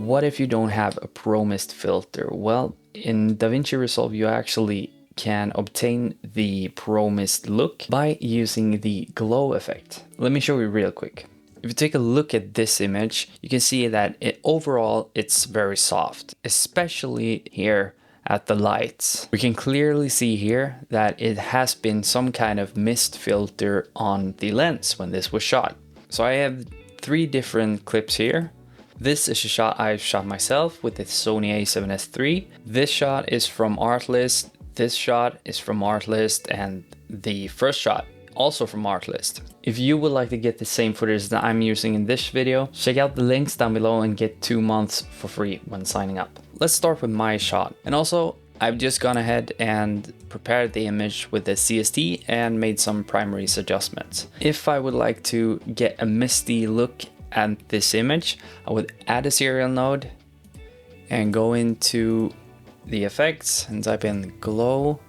what if you don't have a Pro Mist filter? Well, in DaVinci Resolve you actually can obtain the Pro Mist look by using the glow effect. Let me show you real quick. If you take a look at this image, you can see that overall it's very soft, especially here at the lights. We can clearly see here that it has been some kind of mist filter on the lens when this was shot. So I have 3 different clips here. This is a shot I've shot myself with the Sony a7S III. This shot is from ARTLIST. This shot is from ARTLIST, and the first shot also from ARTLIST. If you would like to get the same footage that I'm using in this video, check out the links down below and get 2 months for free when signing up. Let's start with my shot. And also, I've just gone ahead and prepared the image with the CST and made some primaries adjustments. If I would like to get a misty look at this image, I would add a serial node and go into the effects and type in glow.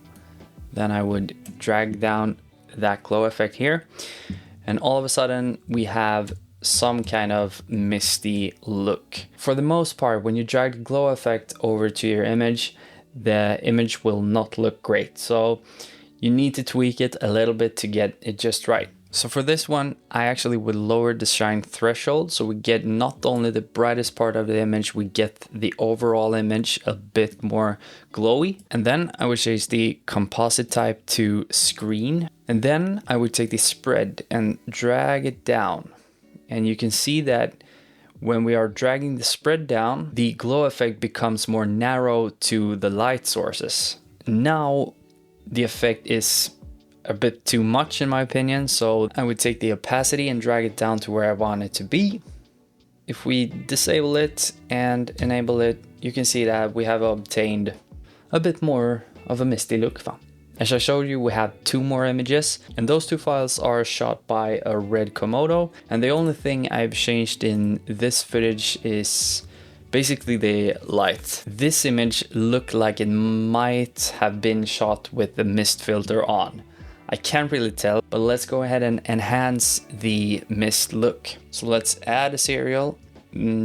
Then I would drag down that glow effect here, and all of a sudden we have some kind of misty look. For the most part, when you drag the glow effect over to your image, the image will not look great, so you need to tweak it a little bit to get it just right. So for this one, I actually would lower the shine threshold, so we get not only the brightest part of the image, we get the overall image a bit more glowy. And then I would change the composite type to screen, and then I would take the spread and drag it down. And you can see that when we are dragging the spread down, the glow effect becomes more narrow to the light sources. Now the effect is a bit too much in my opinion, so I would take the opacity and drag it down to where I want it to be. If we disable it and enable it, you can see that we have obtained a bit more of a misty look. As I showed you, we have 2 more images, and those 2 files are shot by a Red Komodo, and the only thing I've changed in this footage is basically the light. This image looked like it might have been shot with the mist filter on. I can't really tell, but let's go ahead and enhance the mist look. So let's add a serial,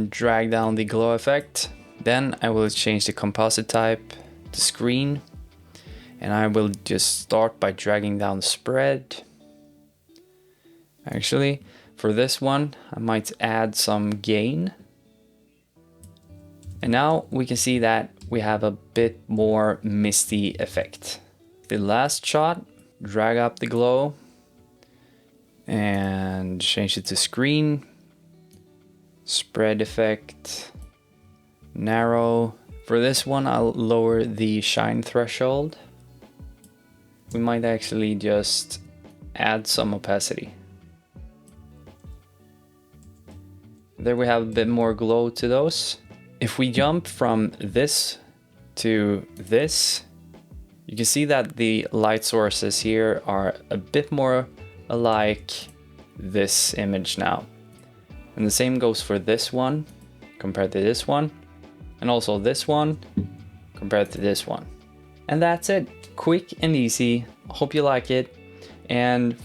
drag down the glow effect. Then I will change the composite type to screen. And I will just start by dragging down the spread. Actually, for this one, I might add some gain. And now we can see that we have a bit more misty effect. The last shot, drag up the glow and change it to screen, spread effect, narrow. For this one, I'll lower the shine threshold. We might actually just add some opacity. There we have a bit more glow to those. If we jump from this to this, you can see that the light sources here are a bit more alike this image now. And the same goes for this one compared to this one, and also this one compared to this one. And that's it. Quick and easy. Hope you like it. And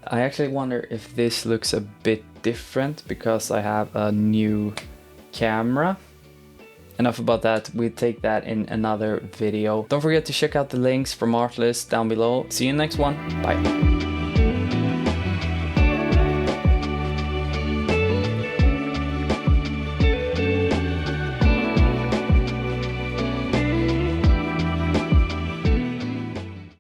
I actually wonder if this looks a bit different because I have a new camera. Enough about that, we'll take that in another video. Don't forget to check out the links from ARTLIST down below. See you in the next one. Bye.